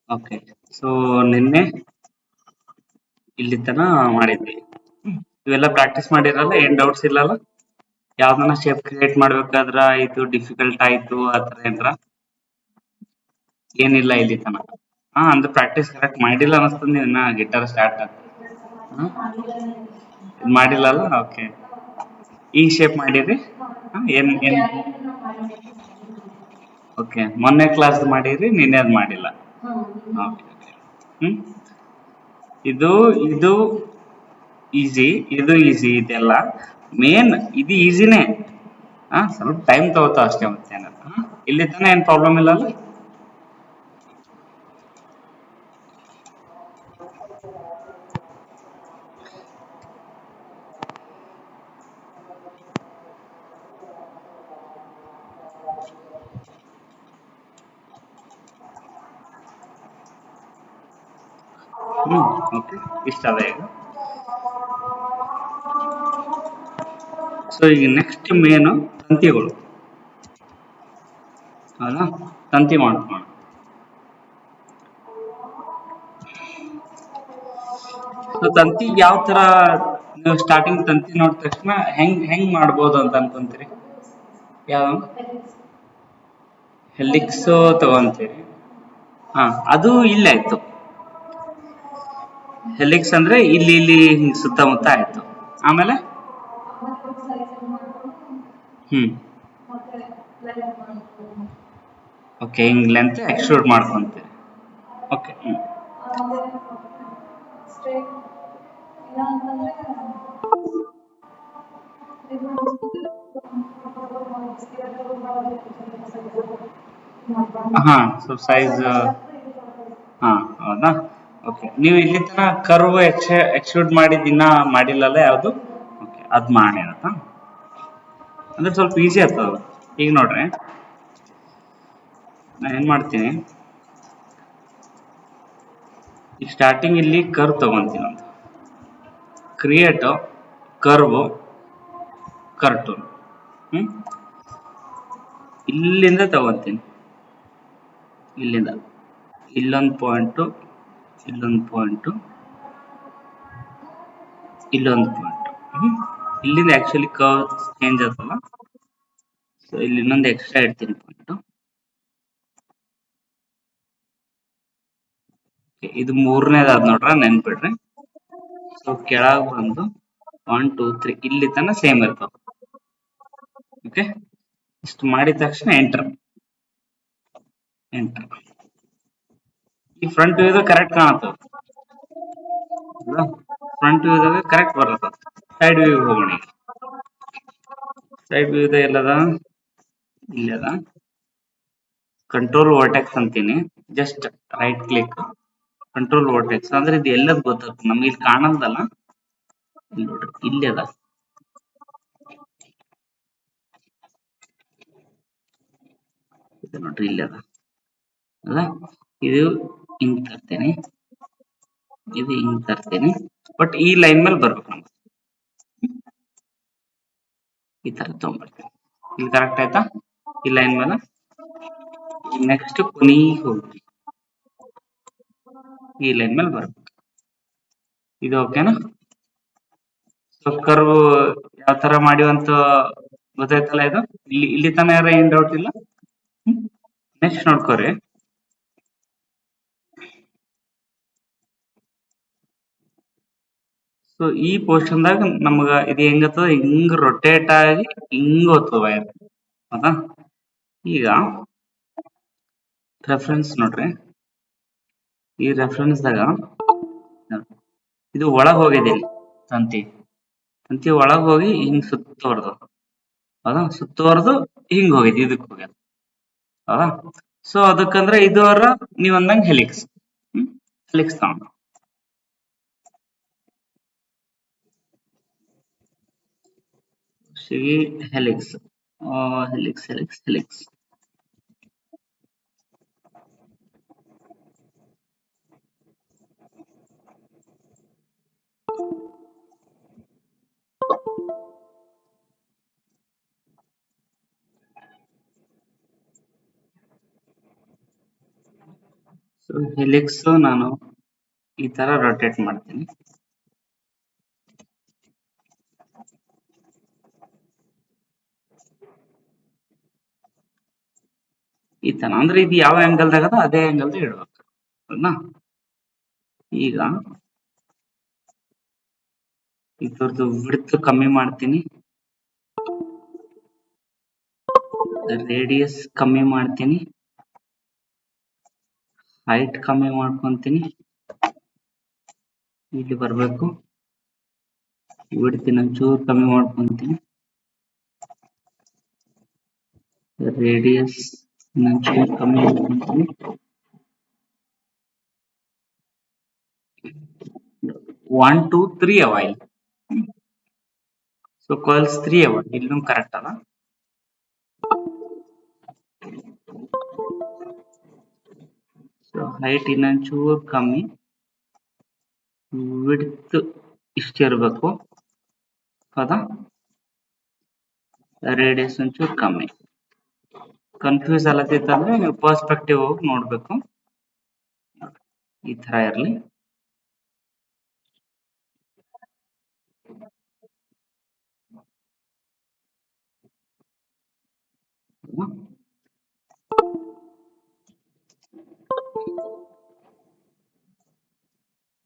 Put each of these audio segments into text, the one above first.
Okay. So ನಿನ್ನೆ ಇಲ್ಲಿ ತನ ಮಾಡಿದ್ವಿ. ಇವೆಲ್ಲ ಪ್ರಾಕ್ಟೀಸ್ ಮಾಡಿರಲ್ಲ, ಏನ್ ಡೌಟ್ಸ್ ಇಲ್ಲಲ್ಲ? ಯಾವ್ದನ್ನ ಶೇಪ್ ಕ್ರಿಯೇಟ್ ಮಾಡ್ಬೇಕಾದ್ರ ಇದು ಡಿಫಿಕಲ್ಟ್ ಆಯ್ತು ಆತರ ಏನ್ರ? ಏನಿಲ್ಲ ಇಲ್ಲಿ ತನ. ಹಾ, ಅಂದ್ರೆ ಪ್ರಾಕ್ಟೀಸ್ ಕರೆಕ್ಟ್ ಮಾಡಿಲ್ಲ ಅನಸ್ತದ ನೀವು ಇನ್ನ ಗಿಟಾರ್ ಸ್ಟಾರ್ಟ್ ಮಾಡಿಲ್ಲಲ್ಲ? ಓಕೆ. ಈ ಶೇಪ್ ಮಾಡಿರಿ? ಏನ್ ಓಕೆ, ಮೊನ್ನೆ ಕ್ಲಾಸ್ ಮಾಡಿರಿ, ನಿನ್ನೆ ಅದ್ ಮಾಡಿಲ್ಲ. ಓಕೆ. ಹ್ಮ್ ಇದು ಇದು ಈಸಿ, ಇದು ಈಸಿ ಇದೆಲ್ಲ. ಮೇನ್ ಇದು ಈಸಿನೇ. ಸ್ವಲ್ಪ ಟೈಮ್ ತಗೋತಾವ ಅಷ್ಟೇ, ಮತ್ತೇನಲ್ಲ. ಇಲ್ಲಿ ತಾನೇ ಏನ್ ಪ್ರಾಬ್ಲಮ್ ಇಲ್ಲ ಅಲ್ಲ? ಓಕೆ, ಇಷ್ಟ ಅದ ಈಗ. ಸೊ ಈಗ ನೆಕ್ಸ್ಟ್ ಮೇನು ತಂತಿಗಳು. ಹೌದಾ? ತಂತಿ ಮಾಡ್ಕೋಣ. ಸೊ ತಂತಿ ಯಾವ ತರ, ನೀವು ಸ್ಟಾರ್ಟಿಂಗ್ ತಂತಿ ನೋಡಿದ ತಕ್ಷಣ ಹೆಂಗ್ ಹೆಂಗ್ ಮಾಡ್ಬೋದು ಅಂತ ಅನ್ಕೊಂತೀರಿ? ಯಾವ ಹೆಲಿಕ್ಸ್ ತಗೊಂತೀರಿ? ಹಾ, ಅದು ಇಲ್ಲ ಆಯ್ತು. ಹೆಲಿಕ್ಸ್ ಅಂದ್ರೆ ಇಲ್ಲಿ ಇಲ್ಲಿ ಹಿಂಗ್ ಸುತ್ತಮುತ್ತ ಆಯ್ತು. ಆಮೇಲೆ ಹ್ಮ್ ಓಕೆ, ಹಿಂಗ್ ಲೆಂತ್ ಎಕ್ಸ್ಟ್ರೂಡ್ ಮಾಡ್ಕೊಂತೀರಿ. ಓಕೆ. ಹಾ, ಸ್ವಲ್ಪ ಸೈಜ್. ಹಾ, ಹೌದಾ? ಓಕೆ. ನೀವು ಇಲ್ಲಿ ತನ ಕರ್ವ್ ಎಕ್ಸ್ಟ್ರೂಡ್ ಮಾಡಿದ್ ಇನ್ನ ಮಾಡಿಲ್ಲಲ್ಲ ಯಾವ್ದು? ಓಕೆ, ಅದ್ ಮಾಡಿ ಅಂತ ಅಂದ್ರೆ ಸ್ವಲ್ಪ ಈಸಿ ಆಗ್ತದ. ಈಗ ನೋಡ್ರಿ, ನಾ ಏನ್ ಮಾಡ್ತೀನಿ, ಈಗ ಸ್ಟಾರ್ಟಿಂಗ್ ಇಲ್ಲಿ ಕರ್ವ್ ತಗೊಂತೀನಿ ಅಂತ. Create curve ಕರ್ಟೂನ್. ಹ್ಮ್ ಇಲ್ಲಿಂದ ತಗೊಂತೀನಿ. ಇಲ್ಲಿಂದ ಇಲ್ಲೊಂದು ಪಾಯಿಂಟು, ಇಲ್ಲೊಂದು ಪಾಯಿಂಟು, ಇಲ್ಲೊಂದು ಪಾಯಿಂಟ್. ಇಲ್ಲಿಂದ ಆಕ್ಚುಲಿ ಕರ್ವ್ ಚೇಂಜ್ ಆಗ್ತಲ್ಲ. ಸೊ ಇಲ್ಲಿ ಇನ್ನೊಂದು ಎಕ್ಸ್ಟ್ರಾ ಇಡ್ತೀನಿ ಪಾಯಿಂಟ್. ಇದು ಮೂರನೇದಾದ್ ನೋಡ್ರ, ನೆನ್ಪಿಡ್ರಿ. ಸೊ ಕೆಳಗ್ ಬಂದು 1 2 3 ಇಲ್ಲಿ ತನ ಸೇಮ್ ಇರ್ತಾವ. ಓಕೆ, ಇಷ್ಟು ಮಾಡಿದ ತಕ್ಷಣ ಎಂಟರ್. ಎಂಟರ್. ಈ ಫ್ರಂಟ್ ವ್ಯೂದ ಕರೆಕ್ಟ್ ಕಾಣತ್ತದ. ಫ್ರಂಟ್ ವ್ಯೂದಾಗ ಕರೆಕ್ಟ್ ಬರ್ತದ. ಸೈಡ್ ವ್ಯೂ ಹೋಗೋಣ. ಸೈಡ್ ವ್ಯೂದ ಎಲ್ಲದ? ಇಲ್ಲದ. ಕಂಟ್ರೋಲ್ ವರ್ಟೆಕ್ಸ್ ಅಂತೀನಿ. Just right click, control vertex ಅಂದ್ರೆ ಇದು ಎಲ್ಲದ್ ಗೊತ್ತಾಗ್ತದೆ ನಮ್ಗೆ. ಇಲ್ಲಿ ಕಾಣಲ್ದಲ್ಲ, ಇಲ್ಲಿ ನೋಡ್ರಿ, ಇಲ್ಲಿ ಅದ. ಇದು ನೋಡ್ರಿ, ಇಲ್ಲಿ ಅದ ಅಲ್ಲ? ಇದು ಹಿಂಗ್ ತರ್ತೇನೆ, ಇದು ಹಿಂಗ್ ತರ್ತೇನೆ. ಬಟ್ ಈ ಲೈನ್ ಮೇಲೆ ಬರ್ಬೇಕು ನಮ್ಗೆ. ಈ ತರ ತಗೊಂಡ್ಬರ್ತೇನೆ. ಇಲ್ಲಿ ಕರೆಕ್ಟ್ ಆಯ್ತಾ? ಈ ಲೈನ್ ಮೇಲೆ ನೆಕ್ಸ್ಟ್ ಕೊನಿ ಹೋಗ್ರಿ, ಈ ಲೈನ್ ಮೇಲೆ ಬರ್ಬೇಕು. ಇದು ಓಕೆನಾ? ಸೊ ಕರ್ವ್ ಯಾವ ತರ ಮಾಡಿವಂತ ಗೊತ್ತಾಯ್ತಲ್ಲ ಇದು. ಇಲ್ಲಿ ತನ ಯಾರ ಏನ್ ಡೌಟ್ ಇಲ್ಲ? ನೆಕ್ಸ್ಟ್ ನೋಡ್ಕೋರಿ. ಸೊ ಈ ಪೋರ್ಷನ್ದಾಗ ನಮ್ಗ ಇದು ಹೆಂಗತ್ತದ, ಹಿಂಗ್ ರೊಟೇಟ್ ಆಗಿ ಹಿಂಗ್ ಹೋಗ್ತದ ವೈರ್. ಹೌದಾ? ಈಗ ರೆಫರೆನ್ಸ್ ನೋಡ್ರಿ, ಈ ರೆಫರೆನ್ಸ್ ದಾಗ ಇದು ಒಳಗ್ ಹೋಗಿದೆ. ತಂತಿ ತಂತಿ ಒಳಗ್ ಹೋಗಿ ಹಿಂಗ್ ಸುತ್ತುವರ್ದು. ಹೌದಾ? ಸುತ್ತುವರ್ದು ಹಿಂಗ್ ಹೋಗಿದೆ, ಇದಕ್ ಹೋಗ್ಯದ. ಹೌದಾ? ಸೊ ಅದಕ್ಕಂದ್ರೆ ಇದು ನೀವ್ ಅಂದಂಗ ಹೆಲಿಕ್ಸ್. ಹೆಲಿಕ್ಸ್ ತಗೊಂಡು helix, helix helix helix. So helix ನಾನು ಈ ತರ ರೊಟೇಟ್ ಮಾಡ್ತೀನಿ. ಈ ತರ ಅಂದ್ರೆ ಇದು ಯಾವ ಆಂಗಲ್ ದಾಗ ಅದೇ ಆಂಗಲ್ ಇಡ್ಬೇಕು. ಹೌದಾ? ಈಗ ಇದ್ರದ್ದು ವಿಡ್ತ್ ಕಮ್ಮಿ ಮಾಡ್ತೀನಿ, ರೇಡಿಯಸ್ ಕಮ್ಮಿ ಮಾಡ್ತೀನಿ, ಹೈಟ್ ಕಮ್ಮಿ ಮಾಡ್ಕೊಂತೀನಿ, ಇಲ್ಲಿ ಬರ್ಬೇಕು, ವಿಡ್ತ್ ಒಂಚೂರು ಕಮ್ಮಿ ಮಾಡ್ಕೊಂತೀನಿ, ರೇಡಿಯಸ್ ಒಂಚೂರು ಕಮ್ಮಿ ಮಾಡ್ಕೊಂತೀನಿ, 1 2 3 ಅವ ಇಲ್ಲಿ. ಸೊ ಕಾಯಿಲ್ಸ್ 3 ಅವ, ಇಲ್ಲೂ ಕರೆಕ್ಟ್ ಅದ. ಸೊ ಹೈಟ್ ಇನ್ನೊಂಚೂರು ಕಮ್ಮಿ, ವಿಡ್ತ್ ಇಷ್ಟಿರ್ಬೇಕು. ಹೌದಾ? ರೇಡಿಯಸ್ ಒಂಚೂರು ಕಮ್ಮಿ. ಕನ್ಫ್ಯೂಸ್ ಆಗತ್ತಿತ್ತಂದ್ರೆ ನೀವು ಪರ್ಸ್ಪೆಕ್ಟಿವ್ ಹೋಗಿ ನೋಡ್ಬೇಕು. ಈ ತರ ಇರ್ಲಿ.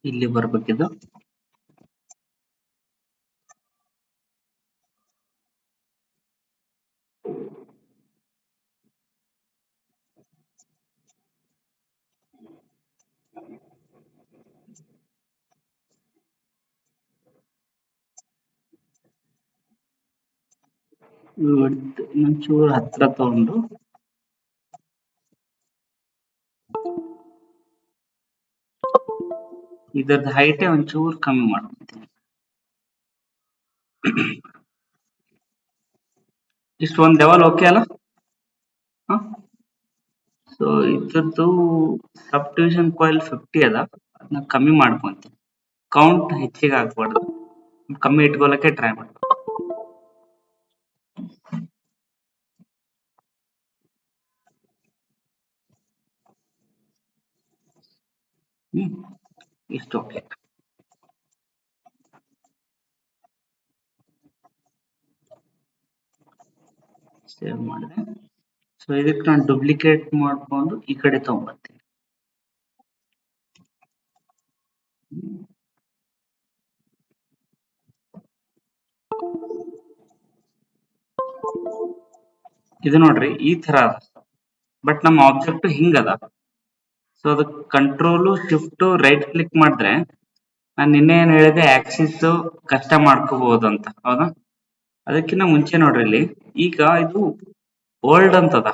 ಇಲ್ಲಿ ಬರ್ಬೇಕಿದು. ವಿಡ್ತ್ ಇನ್ನೊಂಚೂರು ಹತ್ರ ತಗೊಂಡು ಇದ್ರದ್ದು ಹೈಟೇ ಒಂಚೂರು ಕಮ್ಮಿ ಮಾಡ್ಕೊಂತೀನಿ. ಇಷ್ಟು ಒಂದ್ ಲೆವೆಲ್ ಓಕೆ ಅಲ್ಲ? ಸೊ ಇದ್ರದ್ದು ಸಬ್ ಡಿವಿಷನ್ ಕಾಯಿಲ್ 50 ಅದ, ಅದನ್ನ ಕಮ್ಮಿ ಮಾಡ್ಕೊಂತೀನಿ. ಕೌಂಟ್ ಹೆಚ್ಚಿಗೆ ಆಗ್ಬಾರ್ದು, ಕಮ್ಮಿ ಇಟ್ಕೊಳಕ್ಕೆ ಟ್ರೈ ಮಾಡ್ಬೇಕು. ಇಷ್ಟು ಓಕೆ. ಸೇವ್ ಮಾಡಿದೆ. ಸೊ ಇದಕ್ಕೆ ನಾನು ಡೂಪ್ಲಿಕೇಟ್ ಮಾಡ್ಕೊಂಡು ಈ ಕಡೆ ತಗೊಂಡ್ಬರ್ತೀನಿ. ಇದು ನೋಡ್ರಿ ಈ ತರ ಅದ, ಬಟ್ ನಮ್ಮ ಆಬ್ಜೆಕ್ಟ್ ಹಿಂಗದ. ಸೊ ಅದಕ್ಕೆ ಕಂಟ್ರೋಲು ಶಿಫ್ಟ್ ರೈಟ್ ಕ್ಲಿಕ್ ಮಾಡಿದ್ರೆ ನಾನು ನಿನ್ನೆ ಏನ್ ಹೇಳಿದೆ, ಆಕ್ಸಿಸ್ ಕಷ್ಟ ಮಾಡ್ಕೋಬಹುದು ಅಂತ. ಹೌದಾ? ಅದಕ್ಕಿಂತ ಮುಂಚೆ ನೋಡ್ರಿ ಇಲ್ಲಿ, ಈಗ ಇದು ಓಲ್ಡ್ ಅಂತದ.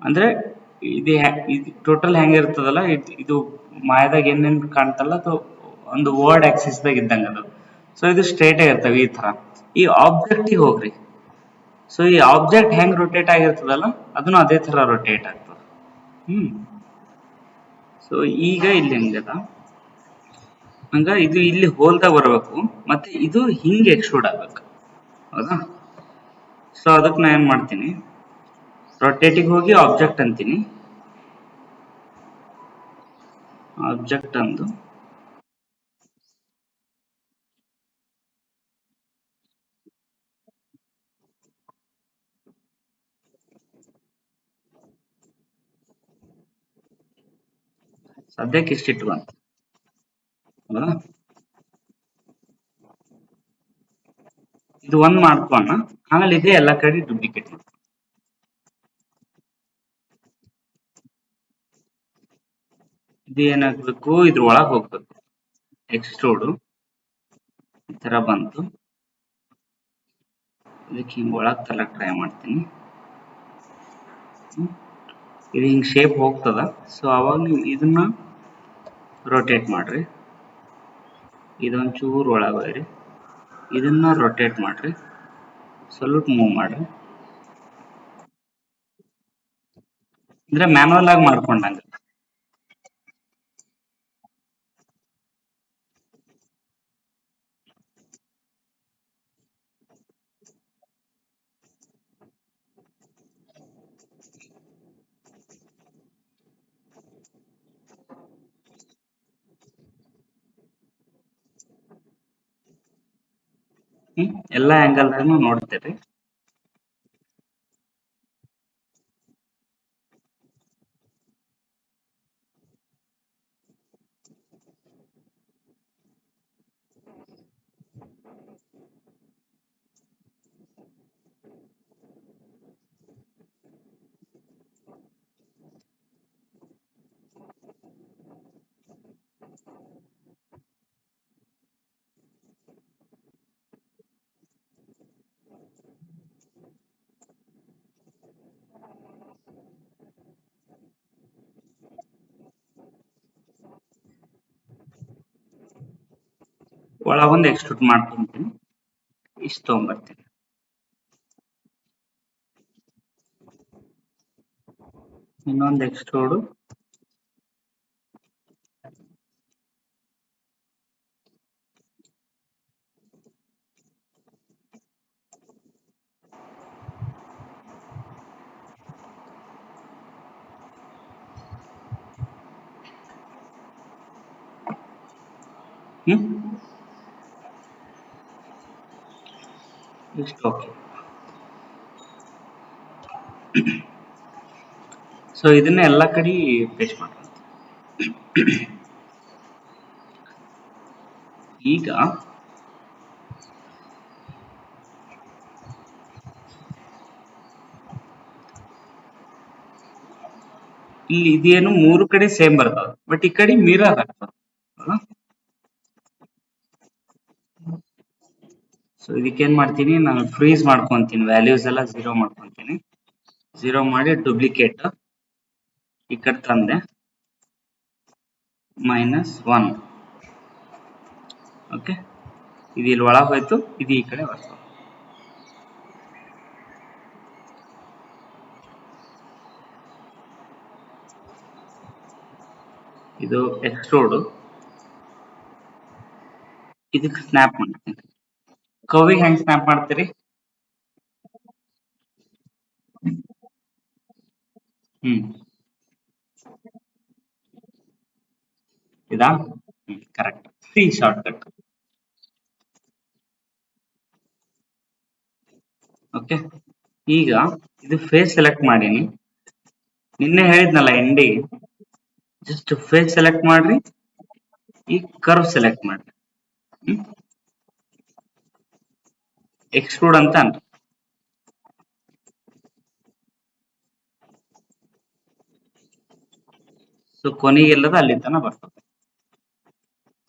ಅಂದ್ರೆ ಇದು ಟೋಟಲ್ ಹೆಂಗಿರ್ತದಲ್ಲ, ಇದು ಮಾಯದಾಗ ಏನೇನ್ ಕಾಣ್ತಲ್ಲ ಅದು ಒಂದು ವರ್ಡ್ ಆಕ್ಸಿಸ್ ದಾಗ ಇದ್ದಂಗ ಅದು. ಸೊ ಇದು ಸ್ಟ್ರೇಟ್ ಆಗಿರ್ತವೆ ಈ ತರ. ಈ ಆಬ್ಜೆಕ್ಟ್ ಹೋಗ್ರಿ. ಸೊ ಈ ಆಬ್ಜೆಕ್ಟ್ ಹೆಂಗ್ ರೊಟೇಟ್ ಆಗಿರ್ತದಲ್ಲ, ಅದನ್ನು ಅದೇ ತರ ರೊಟೇಟ್ ಆಗ್ತದ. ಸೊ ಈಗ ಇಲ್ಲಿ ಹೆಂಗದ, ಹಂಗ ಇದು ಇಲ್ಲಿ ಹೋಲ್ದಾಗ ಬರ್ಬೇಕು, ಮತ್ತೆ ಇದು ಹಿಂಗೆ ಎಕ್ಸ್ಟ್ರೂಡ್ ಆಗ್ಬೇಕು. ಹೌದಾ? ಸೊ ಅದಕ್ಕೆ ನಾ ಏನ್ ಮಾಡ್ತೀನಿ, ರೊಟೇಟಿಗೆ ಹೋಗಿ ಆಬ್ಜೆಕ್ಟ್ ಅಂತೀನಿ. ಆಬ್ಜೆಕ್ಟ್ ಅಂದು ಸದ್ಯಕ್ಕೆ ಇಷ್ಟಿಟ್ಟು ಬಂತು. ಹೌದಾ? ಇದು ಒಂದ್ ಮಾಡ್ಕೋಣ, ಆಮೇಲೆ ಇದೆ ಎಲ್ಲಾ ಕಡೆ ಡೂಪ್ಲಿಕೇಟ್ ಮಾಡ್ಕೋಣ. ಇದು ಏನಾಗ್ಬೇಕು, ಇದ್ರ ಒಳಗ್ ಹೋಗ್ಬೇಕು. ಎಕ್ಸ್ಟ್ರೂಡ್ ಈ ತರ ಬಂತು. ಇದಕ್ಕೆ ಹಿಂಗ್ ಒಳಗ್ ತರಕ್ ಟ್ರೈ ಮಾಡ್ತೀನಿ. ಇದು ಹಿಂಗ್ ಶೇಪ್ ಹೋಗ್ತದ. ಸೊ ಅವಾಗ ನೀವು ಇದನ್ನ ರೊಟೇಟ್ ಮಾಡ್ರಿ, ಇದೊಂಚೂರು ಒಳಗ್ ಒಯ್ರಿ, ಇದನ್ನ ರೊಟೇಟ್ ಮಾಡ್ರಿ, ಸ್ವಲ್ಪ ಮೂವ್ ಮಾಡ್ರಿ. ಅಂದ್ರೆ ಮ್ಯಾನುವಲ್ ಆಗಿ ಮಾಡ್ಕೊಂಡಂಗ. ಎಲ್ಲಾ ಆಂಗಲ್ದಾನು ನೋಡ್ತೀರಿ. ಒಳಗೊಂದು ಎಕ್ಸ್ಟ್ರೂಡ್ ಮಾಡ್ಕೊಂತೀನಿ, ಇಷ್ಟು ತಗೊಂಡ್ಬರ್ತೀನಿ. ಇನ್ನೊಂದು ಎಕ್ಸ್ಟ್ರೂಡ್, ಇಷ್ಟು ಓಕೆ. ಸೊ ಇದನ್ನ ಎಲ್ಲಾ ಕಡೆ ಪೇಸ್ಟ್ ಮಾಡೋಣ. ಈಗ ಇಲ್ಲಿ ಇದೇನು 3 ಕಡೆ ಸೇಮ್ ಬರ್ತದ, ಬಟ್ ಈ ಕಡೆ ಮಿರರ್ ಆಗ್ತದ. ಸೊ ಇದಕ್ಕೇನ್ ಮಾಡ್ತೀನಿ, ನಾನು ಫ್ರೀಸ್ ಮಾಡ್ಕೊಂತೀನಿ, ವ್ಯಾಲ್ಯೂಸ್ ಎಲ್ಲ 0 ಮಾಡ್ಕೊಂತೀನಿ. 0 ಮಾಡಿ ಡೂಪ್ಲಿಕೇಟ್ ಈ ಕಡೆ ತಂದೆ, -1. ಓಕೆ, ಇದು ಇಲ್ಲಿ ಒಳಗೆ ಹೋಯ್ತು, ಇದು ಈ ಕಡೆ ಬರ್ತದೆ. ಇದು ಎಕ್ಸ್ಟ್ರೂಡ್, ಇದಕ್ಕೆ ಸ್ನ್ಯಾಪ್ ಮಾಡ್ತೀನಿ. ಕರ್ವಿಗೆ ಹೆಂಗ್ ಸ್ನ್ಯಾಪ್ ಮಾಡ್ತೀರಿ? ಇದಾ? Correct. C short cut. Okay, ಈಗ ಇದು ಫೇಸ್ ಸೆಲೆಕ್ಟ್ ಮಾಡೀನಿ. ನಿನ್ನೆ ಹೇಳಿದ್ನಲ್ಲ ಎಂಡಿ, ಜಸ್ಟ್ ಫೇಸ್ ಸೆಲೆಕ್ಟ್ ಮಾಡ್ರಿ, ಈ ಕರ್ವ್ ಸೆಲೆಕ್ಟ್ ಮಾಡ್ರಿ, ಎಕ್ಸ್ಟ್ರೂಡ್ ಅಂತ ಅನ್ರಿ. ಸೊ ಕೊನೆಗೆಲ್ಲದ ಅಲ್ಲಿ ತನ ಬರ್ತದೆ,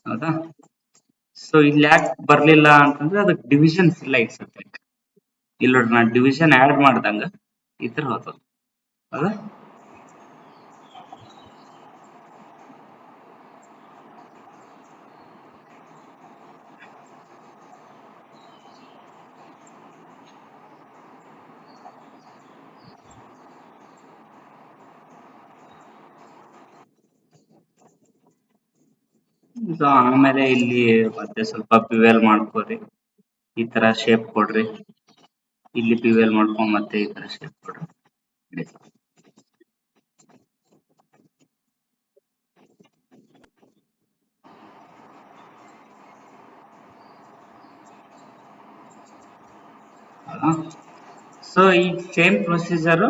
ಹೌದಾ? ಸೊ ಇಲ್ಲಿ ಯಾಕೆ ಬರ್ಲಿಲ್ಲ ಅಂತಂದ್ರೆ ಅದಕ್ಕೆ ಡಿವಿಷನ್ಸ್ ಇಲ್ಲ ಈ ಸಬ್ಜೆಕ್ಟ್. ಇಲ್ಲಿ ನೋಡ್ರಿ, ನಾನು ಡಿವಿಷನ್ ಆಡ್ ಮಾಡ್ದಂಗ ಈ ತರ ಹೋಗ್ತದೆ, ಹೌದಾ? ಸೊ ಆಮೇಲೆ ಇಲ್ಲಿ ಮತ್ತೆ ಸ್ವಲ್ಪ ಪಿವೆಲ್ ಮಾಡ್ಕೊರಿ, ಈ ತರ ಶೇಪ್ ಕೊಡ್ರಿ. ಇಲ್ಲಿ ಪಿವೆಲ್ ಮಾಡ್ಕೊಂಡ್ ಮತ್ತೆ ಈ ತರ ಶೇಪ್ ಕೊಡ್ರಿ. ಸೊ ಈ ಸೇಮ್ ಪ್ರೊಸೀಜರ್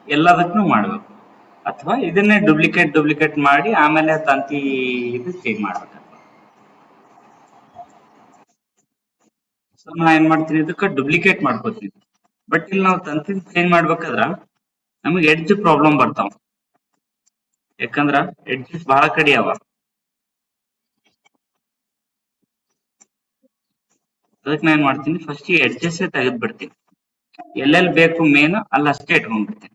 ಎಲ್ಲದಕ್ಕೂ ಮಾಡ್ಬೇಕು, ಅಥವಾ ಇದನ್ನೇ ಡೂಪ್ಲಿಕೇಟ್ ಮಾಡಿ ಆಮೇಲೆ ತಂತಿ ಇದು ಚೇಂಜ್ ಮಾಡ್ಬೇಕು. ಸೊ ನಾ ಏನ್ ಮಾಡ್ತೀನಿ, ಇದಕ್ಕೆ ಡೂಪ್ಲಿಕೇಟ್ ಮಾಡ್ಕೋತೀನಿ. ಬಟ್ ಇಲ್ಲಿ ನಾವು ತಂತಿ ಚೇಂಜ್ ಮಾಡ್ಬೇಕಾದ್ರ ನಮಗೆ ಎಡ್ಜ್ ಪ್ರಾಬ್ಲಮ್ ಬರ್ತಾವ, ಯಾಕಂದ್ರ ಎಡ್ಜಸ್ ಬಹಳ ಕಡೆ ಅವ. ಅದಕ್ಕೆ ನಾ ಏನ್ ಮಾಡ್ತೀನಿ, ಫಸ್ಟ್ ಈ ಎಡ್ಜಸ್ ತೆಗೆದ್ ಬಿಡ್ತೀನಿ. ಎಲ್ಲೆಲ್ಲಿ ಬೇಕು ಮೇನ್ ಅಲ್ಲಿ ಅಷ್ಟೇ ಇಟ್ಕೊಂಡ್ಬಿಡ್ತೀನಿ.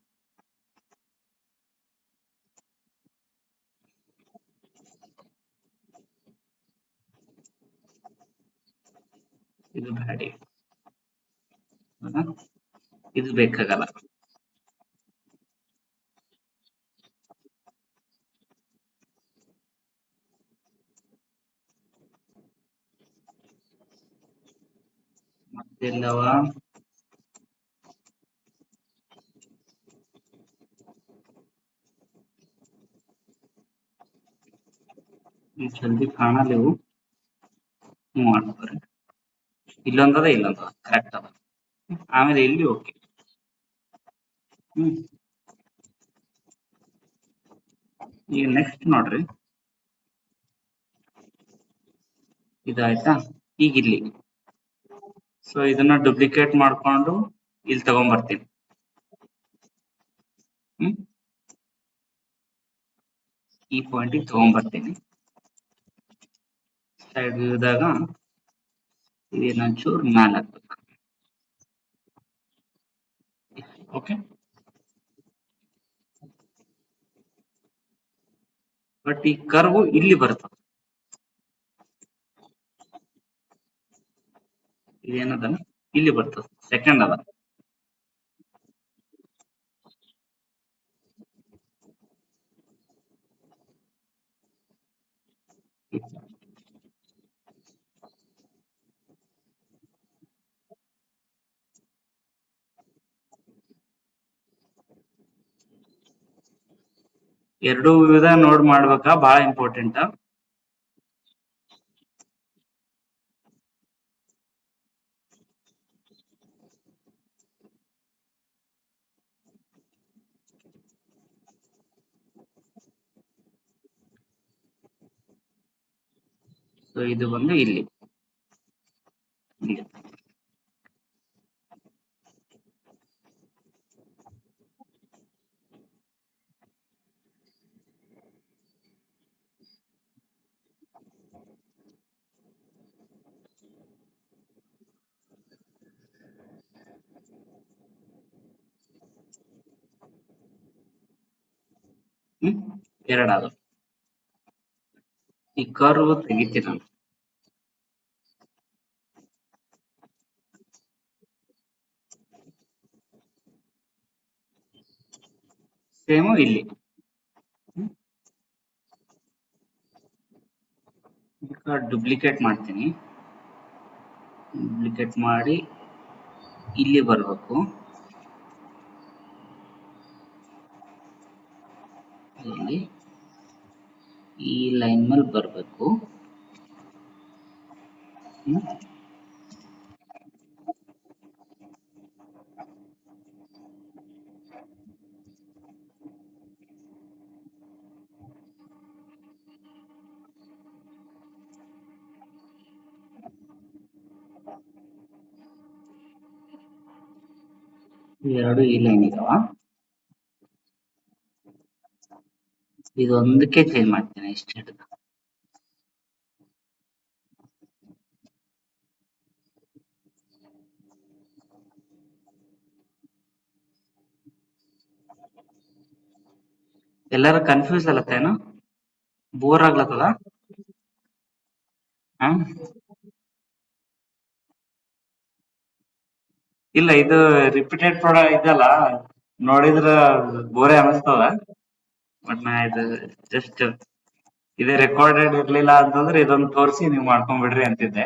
ಇದು ಬ್ಯಾಡಿ, ಇದು ಬೇಕಾಗಲ್ಲ. ಮತ್ತೆಲ್ಲವ ಜಲ್ದಿ ಕಾಣಲೆವು, ಮಾಡ್ತಾರೆ. ಇಲ್ಲೊಂದದ ಇಲ್ಲೊಂದದ ಕರೆಕ್ಟ್ ಅದ. ಆಮೇಲೆ ಇಲ್ಲಿ ಓಕೆ. ಹ್ಮ್ ಈಗ ನೆಕ್ಸ್ಟ್ ನೋಡ್ರಿ, ಇದಾಯ್ತಾ. ಈಗ ಇಲ್ಲಿ ಸೊ ಇದನ್ನ ಡುಪ್ಲಿಕೇಟ್ ಮಾಡ್ಕೊಂಡು ಇಲ್ಲಿ ತಗೊಂಡ್ಬರ್ತೀನಿ. ಹ್ಮ್ ಈ ಪಾಯಿಂಟಿಗೆ ತಗೊಂಡ್ಬರ್ತೀನಿ. ಸೈಡ್ ವ್ಯೂದಾಗ ಇದನ್ನ ಚೂರ್ ಮ್ಯಾಲ ಹಾಕ್ಬೇಕು. ಓಕೆ, ಬಟ್ ಈ ಕರ್ವ್ ಇಲ್ಲಿ ಬರ್ತದೆ. ಇದೇನದ ಇಲ್ಲಿ ಬರ್ತದೆ, ಸೆಕೆಂಡ್ ಅದ. ಎರಡು ವಿಧ ನೋಡ್ ಮಾಡ್ಬೇಕಾ, ಬಹಳ ಇಂಪಾರ್ಟೆಂಟ್. ಸೊ ಇದು ಬಂದು ಇಲ್ಲಿ ಇಲ್ಲಿ. ಹ್ಮ್ ಎರಡಾದ. ಈ ಕರ್ವ್ ತೆಗಿತೀನಿ ನಾನು. ಸೇಮು ಇಲ್ಲಿ. ಈಗ ಡುಪ್ಲಿಕೇಟ್ ಮಾಡ್ತೀನಿ. ಡುಪ್ಲಿಕೇಟ್ ಮಾಡಿ ಇಲ್ಲಿ ಬರ್ಬೇಕು. ಇಲ್ಲಿ ಈ ಲೈನ್ ಮೇಲೆ ಬರ್ಬೇಕು. ಹ್ಮ್ ಎರಡು ಈ ಲೈನ್ ಇದಾವ. ಇದೊಂದಕ್ಕೆ ಚೇಂಜ್ ಮಾಡ್ತೀನಿ ಇಷ್ಟು ಹಿಡಿದು. ಎಲ್ಲಾರ ಕನ್ಫ್ಯೂಸ್ ಆಗತ್ತೇನು, ಬೋರ್ ಆಗ್ಲತ್ತದ? ಹ ಇಲ್ಲ, ಇದು ರಿಪೀಟೆಡ್ ಪ್ರಾಡಕ್ಟ್ ಇದಲ್ಲ, ನೋಡಿದ್ರ ಬೋರೆ ಅನಸ್ತದ. ಬಟ್ ನಾ ಇದು ಜಸ್ಟ್ ಇದೇ ರೆಕಾರ್ಡೆಡ್ ಇರ್ಲಿಲ್ಲ ಅಂತಂದ್ರೆ ಇದೊಂದು ತೋರಿಸಿ ನೀವು ಮಾಡ್ಕೊಂಡ್ಬಿಡ್ರಿ ಅಂತಿದ್ದೆ.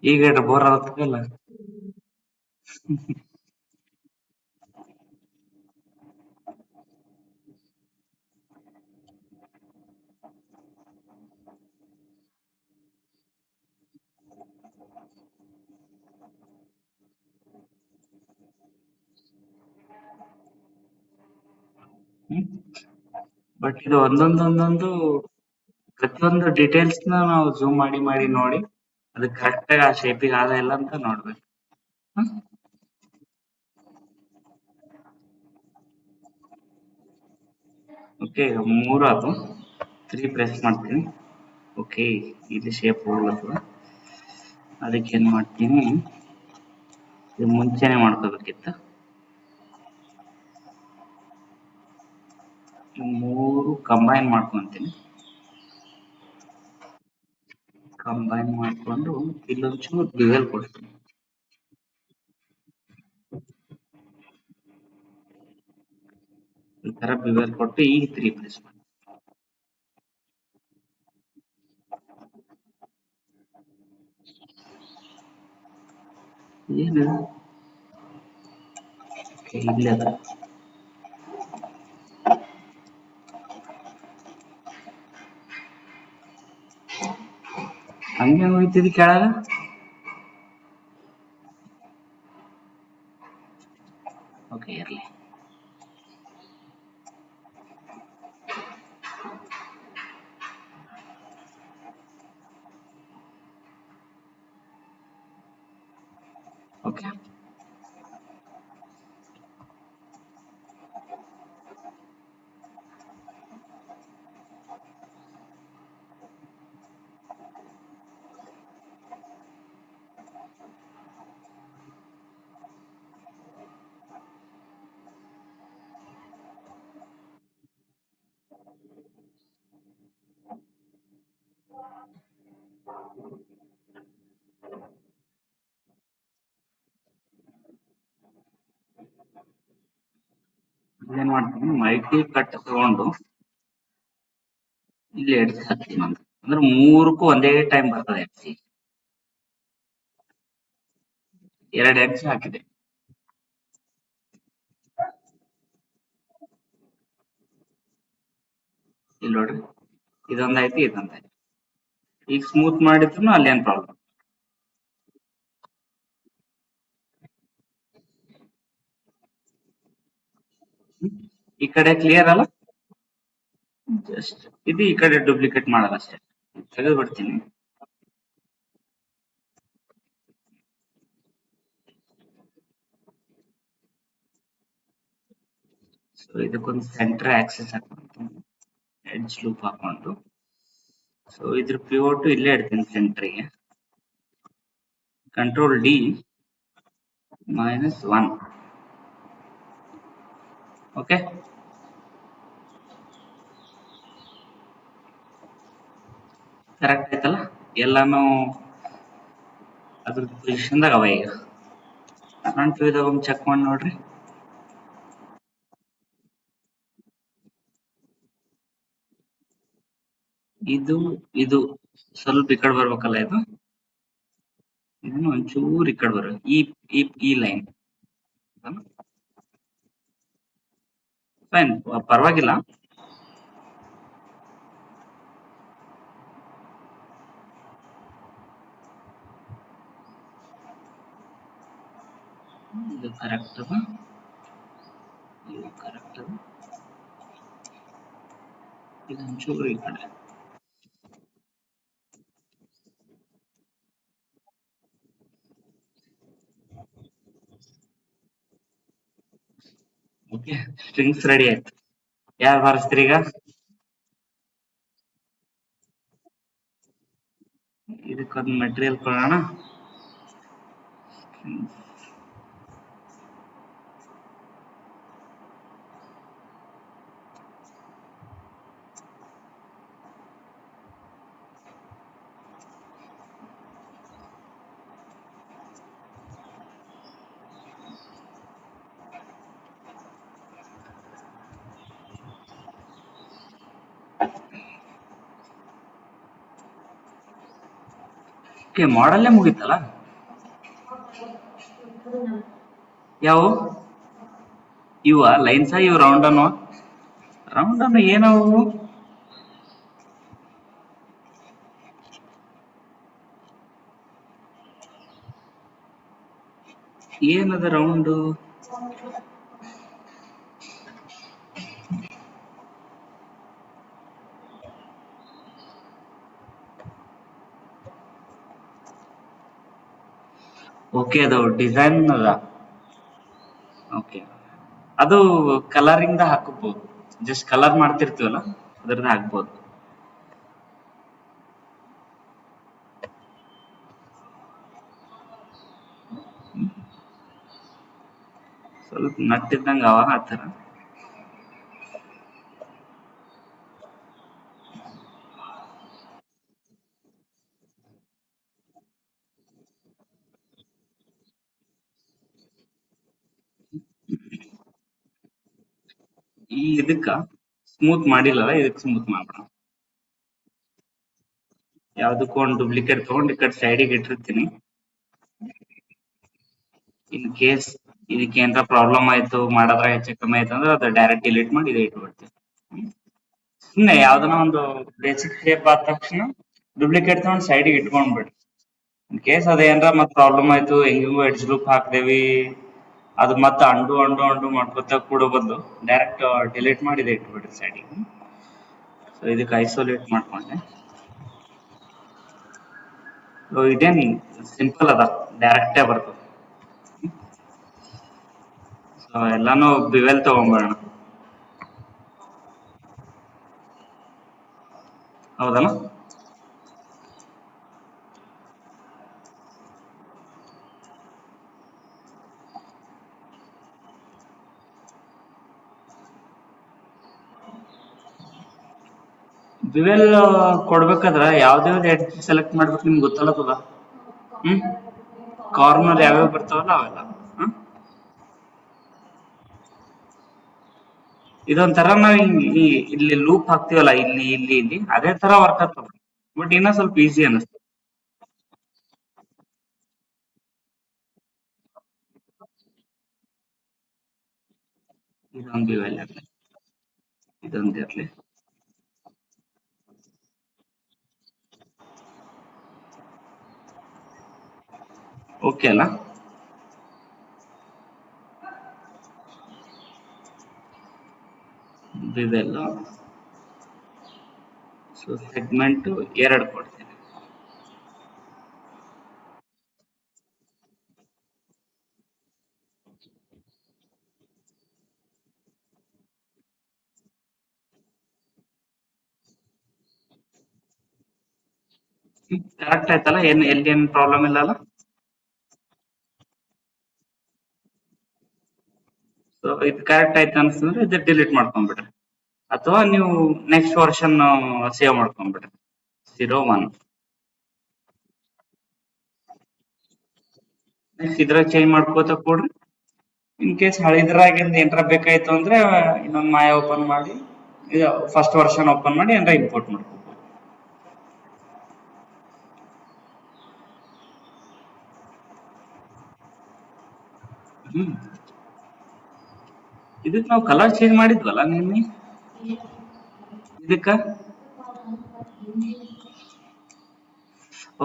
ಈಗ ಬೋರ್ ಆಗತ್ತದಿಲ್ಲ. ಬಟ್ ಇದು ಒಂದೊಂದೊಂದೊಂದು ಪ್ರತಿಯೊಂದು ಡೀಟೇಲ್ಸ್ ನಾವು ಜೂಮ್ ಮಾಡಿ ಮಾಡಿ ನೋಡಿ ಅದು ಕರೆಕ್ಟ್ ಆಗಿ ಆ ಶೇಪಿಗೆ ಆದ ಇಲ್ಲ ಅಂತ ನೋಡ್ಬೇಕು. ಓಕೆ, ಮೂರು ಅದು 3 ಪ್ರೆಸ್ ಮಾಡ್ತೀನಿ. ಓಕೆ, ಇಲ್ಲಿ ಶೇಪ್ ಹೋಗ್ಲತ್ತದ. ಅದಕ್ಕೆ ಏನ್ ಮಾಡ್ತೀನಿ, ಇದು ಮುಂಚೆನೆ ಮಾಡ್ಕೋಬೇಕಿತ್ತು. ಮೂರು ಕಂಬೈನ್ ಮಾಡ್ಕೊಂತೀನಿ. ಕಂಬೈನ್ ಮಾಡ್ಕೊಂಡು ಇಲ್ಲೊಂಚೂರು ಡ್ಯುಯಲ್ ಕೊಡ್ತೀನಿ. ಈ ತರ ಡ್ಯುಯಲ್ ಕೊಟ್ಟು ಈಗ 3 ಪ್ರೆಸ್ ಮಾಡಿ. ಏನು ಇಲ್ಲಿ ಅದ ಹಂಗೆ ಹೋಯ್ತಿದ್ ಕೆಳಗ. ಓಕೆ ಇರ್ಲಿ. ಓಕೆ ಏನ್ ಮಾಡ್ತೀನಿ, ಮಲ್ಟಿ ಕಟ್ ತಗೊಂಡು ಇಲ್ಲಿ ಎಡ್ಜ್ ಹಾಕ್ತೀನಿ ಅಂದ್ರೆ ಮೂರಕ್ಕೂ ಒಂದೇ ಟೈಮ್ ಬರ್ತದೆ. ಎಡ್ಜ್ ಎರಡು ಎಡ್ಜ್ ಹಾಕಿದೆ. ಇಲ್ಲಿ ನೋಡ್ರಿ, ಇದೊಂದಾಯ್ತು ಇದೊಂದಾಯ್ತು. ಈಗ ಸ್ಮೂತ್ ಮಾಡಿದ್ರು ಅಲ್ಲಿ ಏನ್ ಪ್ರಾಬ್ಲಮ್. ಈ ಕಡೆ ಕ್ಲಿಯರ್ ಅಲ್ಲ, ಜಸ್ಟ್ ಇದು ಈ ಕಡೆ ಡೂಪ್ಲಿಕೇಟ್ ಮಾಡಲ್ಲ ಅಷ್ಟೇ. ತೆಗೆದು ಬಿಡ್ತೀನಿ. ಸೊ ಇದಕ್ಕೊಂದು ಸೆಂಟರ್ ಆಕ್ಸೆಸ್ ಹಾಕೊಂಡು ಎಡ್ಜ್ ಲೂಪ್ ಹಾಕೊಂಡು, ಸೊ ಇದ್ರ ಪಿವೋಟ್ ಇಲ್ಲೇ ಇಡ್ತೀನಿ ಸೆಂಟ್ರಿಗೆ. Control D -1. ಓಕೆ, ಕರೆಕ್ಟ್ ಆಯ್ತಲ್ಲ, ಎಲ್ಲಾನು ಅದ್ರ ಪೊಸಿಷನ್ದಾಗ ಅವ. ಈಗ ಫ್ರಂಟ್ ವ್ಯೂದಾಗ ಒಮ್ಮೆ ಚೆಕ್ ಮಾಡಿ ನೋಡ್ರಿ. ಇದು ಇದು ಸ್ವಲ್ಪ ಈ ಕಡೆ ಬರ್ಬೇಕಲ್ಲ, ಇದು ಇದನ್ನು ಒಂಚೂರು ಈ ಕಡೆ ಬರ್ಬೇಕು. ಈ ಲೈನ್ ಫೈನ್, ಪರವಾಗಿಲ್ಲ. ಇದು ಕರೆಕ್ಟ್ ಅದ, ಇದು ಕರೆಕ್ಟ್ ಅದ, ಇದು ಒಂಚೂರು ಈ ಕಡೆ. ಓಕೆ, ಸ್ಟ್ರಿಂಗ್ಸ್ ರೆಡಿ ಆಯ್ತು. ಯಾರು ಬಾರಿಸ್ತೀರಿ ಈಗ? ಇದಕ್ಕೊಂದು ಮೆಟೀರಿಯಲ್ ಕೊಡೋಣ. ಓಕೆ, ಮಾಡಲ್ಲೇ ಮುಗೀತಲ್ಲ. ಯಾವ ಇವ ಲೈನ್ಸ್, ಇವ್ ರೌಂಡ್ ಅನ್ನೋ ಏನವು? ಏನದ ರೌಂಡು? ಓಕೆ, ಅದು ಡಿಸೈನ್ ಅದ. ಓಕೆ, ಅದು ಕಲರಿಂಗ್ ಹಾಕಬಹುದು. ಜಸ್ಟ್ ಕಲರ್ ಮಾಡ್ತಿರ್ತೀವಲ್ಲ ಅದ್ರದ್ದು ಹಾಕ್ಬೋದು. ಸ್ವಲ್ಪ ನಟ್ಟಿದ್ದಂಗ ಅವ ಆತರ. ಈ ಇದಕ್ಕ ಸ್ಮೂತ್ ಮಾಡಿಲ್ಲಲ್ಲ, ಇದಕ್ ಸ್ಮೂತ್ ಮಾಡ್ಬಿಡ. ಯಾವ್ದಕ್ಕೂ ಒಂದು ಡೂಪ್ಲಿಕೇಟ್ ತಗೊಂಡು ಈ ಕಡೆ ಸೈಡಿಗೆ ಇಟ್ಟಿರ್ತೀನಿ. ಇನ್ ಕೇಸ್ ಇದಕ್ಕೆ ಏನಾರ ಪ್ರಾಬ್ಲಮ್ ಆಯ್ತು, ಮಾಡದ್ರ ಹೆಚ್ಚು ಕಮ್ಮಿ ಆಯ್ತು ಅಂದ್ರೆ ಅದು ಡೈರೆಕ್ಟ್ ಡಿಲೀಟ್ ಮಾಡಿ ಇದೇ ಇಟ್ಬಿಡ್ತೀನಿ. ಸುಮ್ನೆ ಯಾವ್ದನ ಒಂದು ಬೇಸಿಕ್ ಶೇಪ್ ಆದ ತಕ್ಷಣ ಡೂಪ್ಲಿಕೇಟ್ ತಗೊಂಡ್ ಸೈಡಿಗೆ ಇಟ್ಕೊಂಡ್ಬಿಡ್ರಿ. ಇನ್ ಕೇಸ್ ಅದೇನ್ರ ಮತ್ ಪ್ರಾಬ್ಲಮ್ ಆಯ್ತು, ಹೆಂಗಿಂಗೋ ಎಡ್ಜ್ ಲೂಪ್ ಹಾಕ್ದೇವಿ, ಅದು ಮತ್ತೆ ಅಂಡು ಮಾಡ್ಕೊತ ಕೂಡೋ ಬದಲು ಡೈರೆಕ್ಟ್ ಡಿಲೀಟ್ ಮಾಡಿ ಇದೆ ಇಟ್ಬಿಡ್ರಿ ಸೈಡಿಗೆ. ಸೊ ಇದಕ್ಕೆ ಐಸೋಲೇಟ್ ಮಾಡ್ಕೊಂಡೆ. ಸೊ ಇದೇನ್ ಸಿಂಪಲ್ ಅದ, ಡೈರೆಕ್ಟೇ ಬರ್ತದೆ. ಸೊ ಎಲ್ಲಾನು ಬಿವೆಲ್ ತಗೊಂಡ್ಬಿಡೋಣ, ಹೌದಲ್ಲ? ಬಿವೆಲ್ ಕೊಡ್ಬೇಕಾದ್ರ ಯಾವ್ದಾವ್ದು ಎಡ್ ಸೆಲೆಕ್ಟ್ ಮಾಡ್ಬೇಕು ನಿಮ್ಗೆ ಗೊತ್ತಲ್ಲತ್ತದ? ಹ್ಮ್ ಕಾರ್ನರ್ ಯಾವ್ಯಾವ ಬರ್ತಾವಲ್ಲ ಅವೆಲ್ಲ. ಹ್ಮ್ ಇದೊಂಥರ ನಾವ್ ಇಲ್ಲಿ ಲೂಪ್ ಹಾಕ್ತಿವಲ್ಲ, ಇಲ್ಲಿ ಅದೇ ತರ ವರ್ಕ್ ಆಗ್ತದ, ಬಟ್ ಇನ್ನ ಸ್ವಲ್ಪ ಈಸಿ ಅನಿಸ್ತು. ಇದೊಂದು ಬಿವೆಲ್ ಇರ್ಲಿ, ಇದೊಂದು ಇರ್ಲಿ. ಓಕೆ ಅಲ್ಲ? ಬಿವೆಲ್ ಸೊ ಸೆಗ್ಮೆಂಟ್ 2 ಕೊಡ್ತೀನಿ. ಕರೆಕ್ಟ್ ಆಯ್ತಲ್ಲ? ಎಲ್ಲಿ ಏನ್ ಪ್ರಾಬ್ಲಮ್ ಇಲ್ಲ ಅಲ್ಲ? ಸೊ ಇದು ಕರೆಕ್ಟ್ ಆಯ್ತು ಅನ್ಸ್ತಂದ್ರೆ ಇದು ಡಿಲೀಟ್ ಮಾಡ್ಕೊಂಡ್ಬಿಡ್ರಿ, ಅಥವಾ ನೀವು ನೆಕ್ಸ್ಟ್ ವರ್ಷನ್ ಸೇವ್ ಮಾಡ್ಕೊಂಡ್ಬಿಡ್ರಿ 01. ನೆಕ್ಸ್ಟ್ ಇದ್ರಾಗ ಚೇಂಜ್ ಮಾಡ್ಕೋತ ಕೊಡ್ರಿ. ಇನ್ ಕೇಸ್ ಹಳಿದ್ರಾಗಿಂದ ಏನಾರ ಬೇಕಾಯ್ತು ಅಂದ್ರೆ ಇನ್ನೊಂದ್ ಮಾಯ ಓಪನ್ ಮಾಡಿ, ಇದು ಫಸ್ಟ್ ವರ್ಷನ್ ಓಪನ್ ಮಾಡಿ ಏನಾರ ಇಂಪೋರ್ಟ್ ಮಾಡ್ಕೋಬಹುದು. ಹ್ಮ್ ಇದಕ್ ನಾವು ಕಲರ್ ಚೇಂಜ್ ಮಾಡಿದ್ವಲ್ಲ ನಿನ್ನೆ, ಇದಕ್ಕ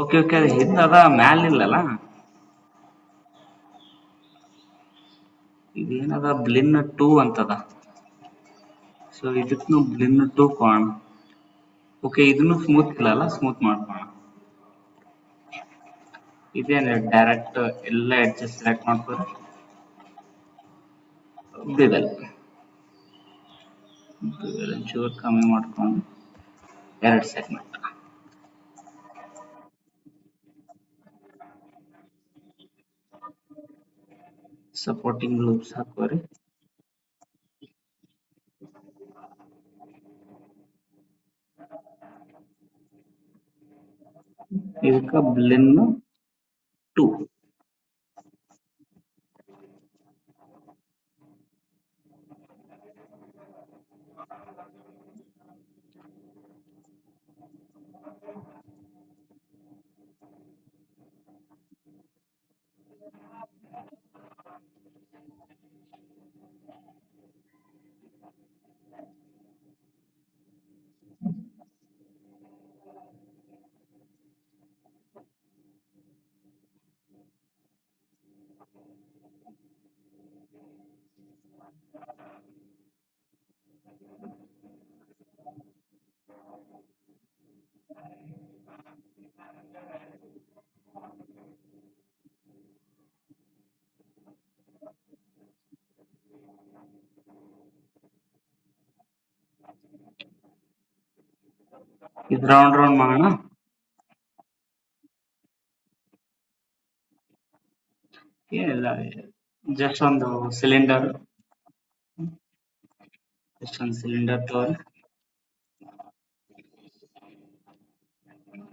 ಓಕೆ ಓಕೆ, ಅದು ಹಿಂದ ಅದ, ಮ್ಯಾಲ ಇಲ್ಲಲ್ಲ. ಇದೇನದ ಬ್ಲಿನ್ 2 ಅಂತದ. ಸೊ ಇದಕ್ಕೂ ಬ್ಲಿನ್ 2 ಕೋಣ. ಓಕೆ, ಇದನ್ನು ಸ್ಮೂತ್ ಇಲ್ಲಲ್ಲ, ಸ್ಮೂತ್ ಮಾಡ್ಕೋಣ. ಇದೇನ ಡೈರೆಕ್ಟ್ ಎಲ್ಲ ಎಡ್ಜಸ್ ಸೆಲೆಕ್ಟ್ ಮಾಡ್ಕೋರಿ, ಬಿವೆಲ್ ಒಂಚೂರು ಕಮ್ಮಿ ಮಾಡ್ಕೊಂಡು 2 ಸೆಗ್ಮೆಂಟ್. Supporting loops ಹಾಕೋರಿ. ಇದಕ್ಕ ಬ್ಲಿನ್ 2. ಇದು ರೌಂಡ್ ರೌಂಡ್ ಮಾಡೋಣ. ಏನಿಲ್ಲ, ಜಸ್ಟ್ ಒಂದು ಸಿಲಿಂಡರ್, ತಗೊಳ್ಳಿ,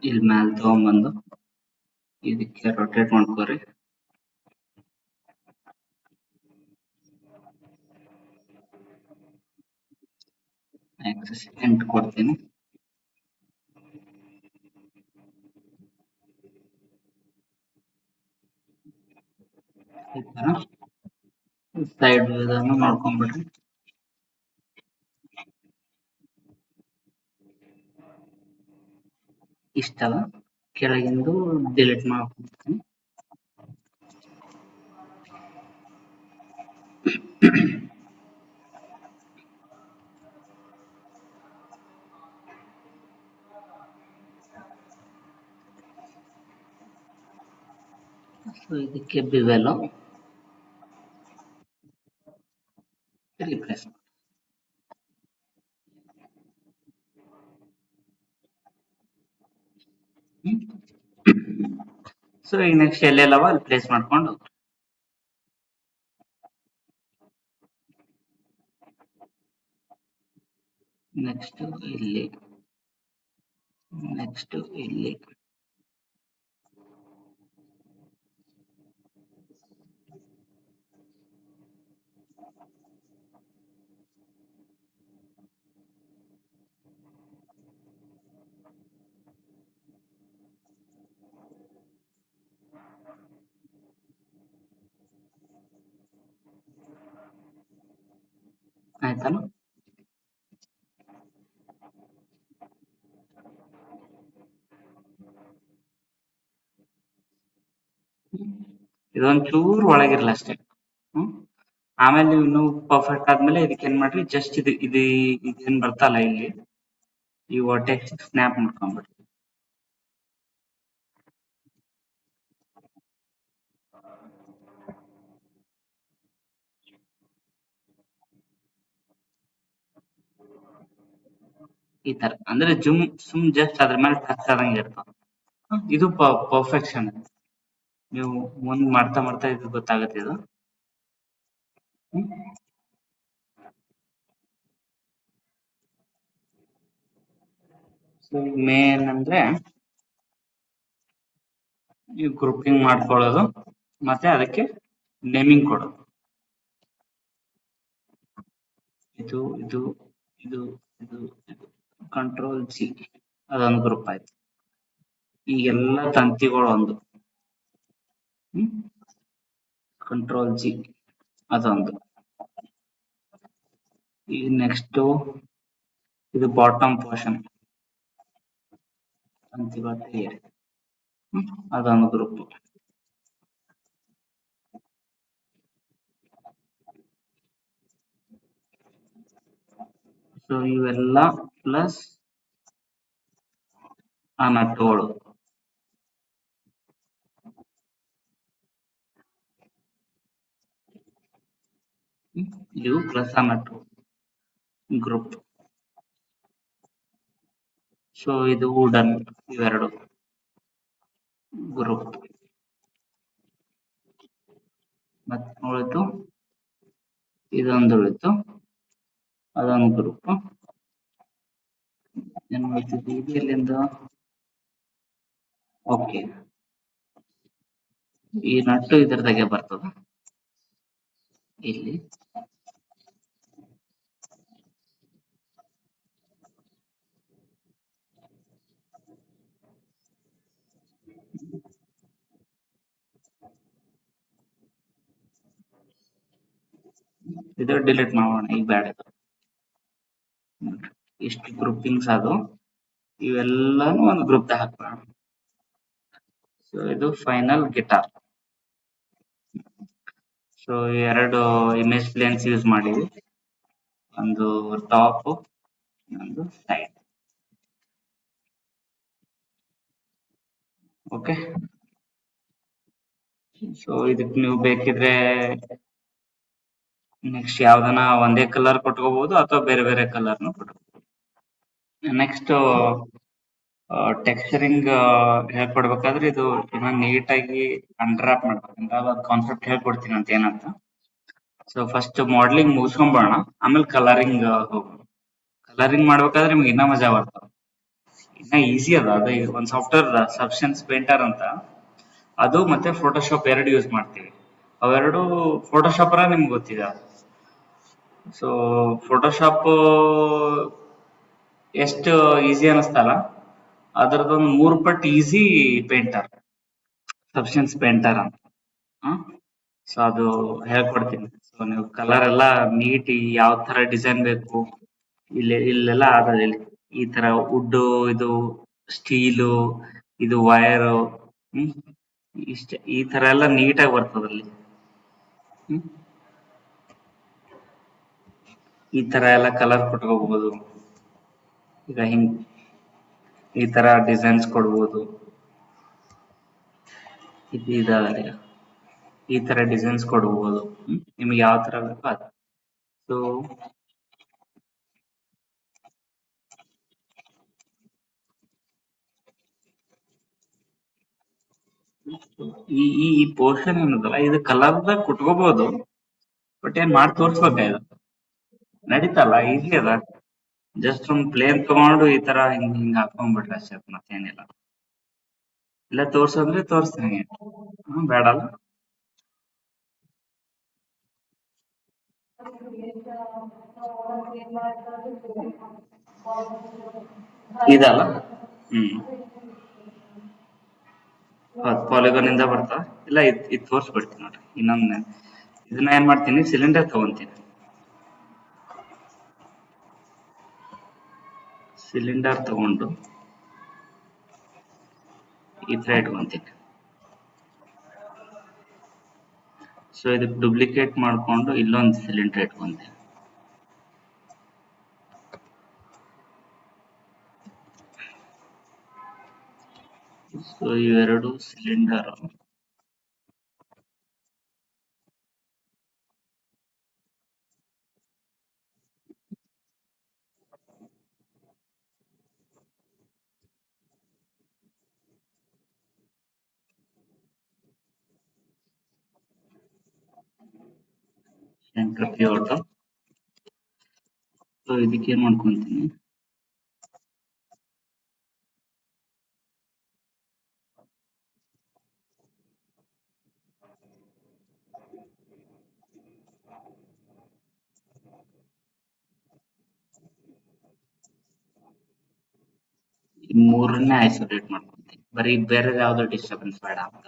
ಇಲ್ಲಿ ಮ್ಯಾಲ ತಗೊಂಡ್ಬಂದು ಇದಕ್ಕೆ ರೊಟೇಟ್ ಮಾಡ್ಕೋರಿ. ಆಕ್ಸಸ್ 8 ಕೊಡ್ತೀನಿ. ಈ ತರ ಸೈಡ್ ಮಾಡ್ಕೊಂಡ್ಬಿಡ್ರಿ. ಇಷ್ಟಲ್ಲ, ಕೆಳಗಿಂದು ಡಿಲೀಟ್ ಮಾಡ್ಕೊತೀನಿ. ಸೊ ಇದಕ್ಕೆ ಬಿವೆಲ್ ರಿಪ್ಲೇಸ್. ಸೊ ಈಗ ನೆಕ್ಸ್ಟ್ ಎಲ್ಲೆಲ್ಲವ ಅಲ್ಲಿ ಪ್ಲೇಸ್ ಮಾಡ್ಕೊಂಡು ನೆಕ್ಸ್ಟ್ ಇಲ್ಲಿ, ನೆಕ್ಸ್ಟ್ ಇಲ್ಲಿ, ಆಯ್ತಲ್ಲ. ಇದೊಂಚೂರು ಒಳಗಿರ್ಲ ಅಷ್ಟೇ. ಆಮೇಲೆ ನೀವು ಇನ್ನೂ ಪರ್ಫೆಕ್ಟ್ ಆದ್ಮೇಲೆ ಇದಕ್ಕೆ ಏನ್ ಮಾಡ್ರಿ, ಜಸ್ಟ್ ಇದೇನ್ ಬರ್ತಲ್ಲ ಇಲ್ಲಿ, ಈ ವರ್ಟೆಕ್ಸ್ ಸ್ನ್ಯಾಪ್ ಮಾಡ್ಕೊಂಡ್ಬಿಡ್ರಿ. ಈ ತರ ಅಂದ್ರೆ ಸುಮ್ ಜಸ್ಟ್ ಅದ್ರ ಮೇಲೆ ಟಚ್ ಆದಂಗೆ ಇರ್ತಾವ. ಇದು ಪರ್ಫೆಕ್ಷನ್. ನೀವು ಮುಂದ್ ಮಾಡ್ತಾ ಮಾಡ್ತಾ ಇದು ಗೊತ್ತಾಗತ್ತೆ ಇದು. ಸೊ ಮೇನ್ ಅಂದ್ರೆ ಈ ಗ್ರೂಪಿಂಗ್ ಮಾಡ್ಕೊಳ್ಳೋದು ಮತ್ತೆ ಅದಕ್ಕೆ ನೇಮಿಂಗ್ ಕೊಡೋದು. ಇದು ಇದು ಇದು ಇದು ಇದು ಕಂಟ್ರೋಲ್ ಸಿ, ಅದೊಂದು ಗ್ರೂಪ್ ಆಯ್ತು. ಈಗೆಲ್ಲ ತಂತಿಗಳು ಒಂದು, ಕಂಟ್ರೋಲ್ ಜಿ ಅದೊಂದು. ಈಗ ನೆಕ್ಸ್ಟ್ ಇದು ಬಾಟಮ್ ಪೋರ್ಷನ್, ತಂತಿಗಳ ತಯಾರಿ, ಅದೊಂದು ಗ್ರೂಪ್. ಸೊ ಇವೆಲ್ಲ ಪ್ಲಸ್ ಆ ನಟ್ಟುಗಳು. ಇವು ಪ್ಲಸ್ ಆ ನಟ್ಟು ಗ್ರೂಪ್. ಸೊ ಇದು ವುಡನ್, ಇವೆರಡು ಗ್ರೂಪ್. ಮತ್ತೆ ಉಳಿತು ಇದೊಂದು ಉಳಿತು, ಅದೊಂದು ಗ್ರೂಪ್. ಏನ್ ಉಳಿತಿದ್ದು ಇದು ಎಲ್ಲಿಂದ? ಓಕೆ, ಈ ನಟ್ಟು ಇದ್ರದಾಗೆ ಬರ್ತದ ಇಲ್ಲಿ. ಇದು ಡಿಲೀಟ್ ಮಾಡೋಣ, ಈಗ ಬ್ಯಾಡ ಇದು. ಇಷ್ಟು ಗ್ರೂಪಿಂಗ್ಸ್ ಅದು, ಇವೆಲ್ಲಾನು ಒಂದು ಗ್ರೂಪ್ ದಾಗ ಹಾಕ್ಬೇಡ. ಸೊ ಇದು ಫೈನಲ್ ಗಿಟಾರ್. ಸೊ ಎರಡು ಇಮೇಜ್ ಪ್ಲೇನ್ಸ್ ಯೂಸ್ ಮಾಡಿವಿ, ಒಂದು ಟಾಪ್, ಒಂದು ಸೈಡ್. ಓಕೆ, ಸೊ ಇದಕ್ಕೆ ನೀವು ಬೇಕಿದ್ರೆ ನೆಕ್ಸ್ಟ್ ಯಾವ್ದನ ಒಂದೇ ಕಲರ್ ಕೊಟ್ಕೋಬಹುದು ಅಥವಾ ಬೇರೆ ಬೇರೆ ಕಲರ್ನು ಕೊಟ್ಕೋಬಹುದು. ನೆಕ್ಸ್ಟ್ ಟೆಕ್ಸ್ಚರಿಂಗ್ ಹೇಳ್ಕೊಡ್ಬೇಕಾದ್ರೆ ಇದು ಇನ್ನ ನೀಟಾಗಿ ಅನ್ರಾಪ್ ಮಾಡ್ಬೇಕಂತ ಕಾನ್ಸೆಪ್ಟ್ ಹೇಳ್ಕೊಡ್ತೀನಿ ಅಂತ ಏನಂತ. ಸೊ ಫಸ್ಟ್ ಮಾಡ್ಲಿಂಗ್ ಮುಗಿಸ್ಕೊಂಬೋಣ, ಆಮೇಲೆ ಕಲರಿಂಗ್ ಹೋಗೋಣ. ಕಲರಿಂಗ್ ಮಾಡ್ಬೇಕಾದ್ರೆ ನಿಮ್ಗೆ ಇನ್ನ ಮಜಾ ಬರ್ತದೆ, ಇನ್ನ ಈಸಿ ಅದ. ಅದು ಒಂದ್ ಸಾಫ್ಟ್ವೇರ್ ಸಬ್ಸ್ಟೆನ್ಸ್ ಪೇಂಟರ್ ಅಂತ, ಅದು ಮತ್ತೆ ಫೋಟೋಶಾಪ್ ಎರಡು ಯೂಸ್ ಮಾಡ್ತೀವಿ. ಅವೆರಡು ಫೋಟೋಶಾಪ್ ನಿಮ್ಗೆ ಗೊತ್ತಿದೆ. ಸೊ ಫೋಟೋಶಾಪ್ ಎಷ್ಟು ಈಸಿ ಅನಿಸ್ತಲ್ಲ, ಅದರದೊಂದು 3 ಪಟ್ಟು ಈಸಿ ಪೇಂಟರ್, ಸಬ್ಸ್ಟೆನ್ಸ್ ಪೇಂಟರ್ ಅಂತ. ಸೊ ಅದು ಹೇಳ್ಕೊಡ್ತೀನಿ. ಸೊ ನೀವು ಕಲರ್ ಎಲ್ಲ ನೀಟ್ ಯಾವ ತರ ಡಿಸೈನ್ ಬೇಕು, ಇಲ್ಲೆಲ್ಲ ಆಗಲ್ಲ. ಇಲ್ಲಿ ಈ ತರ ವುಡ್ ಇದು ಸ್ಟೀಲು, ಇದು ವೈರು, ಹ್ಮ್ ಇಷ್ಟ ಈ ತರ ಎಲ್ಲ ನೀಟಾಗಿ ಬರ್ತದಲ್ಲಿ. ಹ್ಮ್ ಈ ತರ ಎಲ್ಲ ಕಲರ್ ಕೊಟ್ಕೋಬಹುದು. ಈಗ ಹಿಂಗ್ ಈ ತರ ಡಿಸೈನ್ಸ್ ಕೊಡ್ಬೋದು. ಇದಾದ್ರೆ ಈ ತರ ಡಿಸೈನ್ಸ್ ಕೊಡ್ಬೋದು. ನಿಮ್ಗೆ ಯಾವ ತರ ಬೇಕೋ ಅದು. ಸೊ ಈ ಈ ಪೋರ್ಷನ್ ಏನದಲ್ಲ ಇದು ಕಲರ್ದಾಗ ಕುಟ್ಕೋಬಹುದು. ಬಟ್ ಏನ್ ಮಾಡಿ ತೋರ್ಸ್ಬೇಕ ಇದು ನಡೀತಲ್ಲ, ಈಸಿ ಅದ. ಜಸ್ಟ್ ಒಂದ್ ಪ್ಲೇನ್ ತಗೊಂಡು ಈ ತರ ಹಿಂಗ್ ಹಿಂಗ್ ಹಾಕೊಂಡ್ಬಿಟ್ರೆ ಅಷ್ಟೇ, ಮತ್ತೇನಿಲ್ಲ. ಇಲ್ಲ ತೋರ್ಸಂದ್ರೆ ತೋರಿಸ್ತೀನಿ. ಬೇಡಲ್ಲ. ಇದಲ್ಲ. ಹ್ಮ್ ಹೌದು, ಪಾಲಿಗಾನ್ ಇಂದ ಬರ್ತಾವ. ಇಲ್ಲ ಇದು ತೋರ್ಸ್ಬಿಡ್ತೀನಿ ನೋಡ್ರಿ. ಇನ್ನೊಂದ್ ಇದನ್ನ ಏನ್ ಮಾಡ್ತೀನಿ, ಸಿಲಿಂಡರ್ ತಗೊಂತೀನಿ. ಸಿಲಿಂಡರ್ ತಗೊಂಡು ಈ ತರ ಇಟ್ಕೊಂತೀನಿ. ಸೊ ಇದಕ್ಕೆ ಡುಪ್ಲಿಕೇಟ್ ಮಾಡ್ಕೊಂಡು ಇಲ್ಲೊಂದು ಸಿಲಿಂಡರ್ ಇಟ್ಕೊಂತೀನಿ. ಸೊ ಇವೆರಡು ಸಿಲಿಂಡರ್ ಸೆಂಟ್ರ್ ಪಿವಟ್. ಸೊ ಇದಕ್ಕೆ ಏನ್ ಮಾಡ್ಕೊಂತೀನಿ, ಈ ಮೂರನ್ನೇ ಐಸೋಲೇಟ್ ಮಾಡ್ಕೊಂತೀನಿ. ಬರೀ ಬೇರೆ ಯಾವ್ದೋ ಡಿಸ್ಟರ್ಬೆನ್ಸ್ ಬೇಡ ಅಂತ.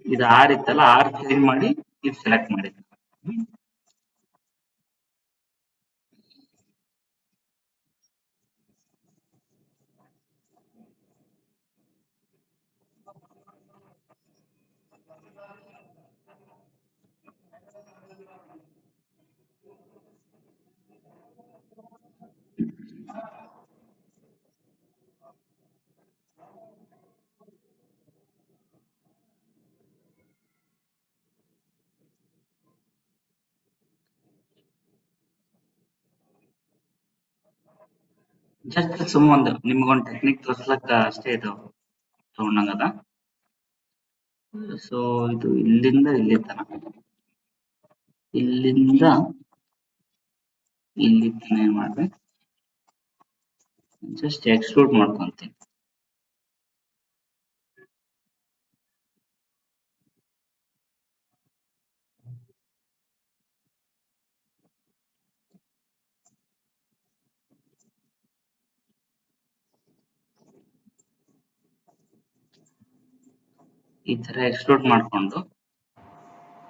ಇದು ಆರ್ ಇತ್ತಲ್ಲ, ಆರ್ ಚೇಂಜ್ ಮಾಡಿ ಇದು ಸೆಲೆಕ್ಟ್ ಮಾಡಿದ್ದೆ. ಜಸ್ಟ್ ಸುಮ್ಮ ಒಂದು ನಿಮ್ಗೊಂದು ಟೆಕ್ನಿಕ್ ತೋರ್ಸ್ಲಕ್ಕ ಅಷ್ಟೇ ಇದು ತಗೊಂಡಂಗದ. ಸೊ ಇದು ಇಲ್ಲಿಂದ ಇಲ್ಲಿ ತನಕ, ಇಲ್ಲಿಂದ ಇಲ್ಲಿ ತನಕ ಏನ್ ಮಾಡ್ದೆ, ಜಸ್ಟ್ ಎಕ್ಸ್ಟ್ರೂಡ್ ಮಾಡ್ಕೊಂತೀನಿ. ಈ ತರ ಎಕ್ಸ್ಟ್ರೂಡ್ ಮಾಡ್ಕೊಂಡು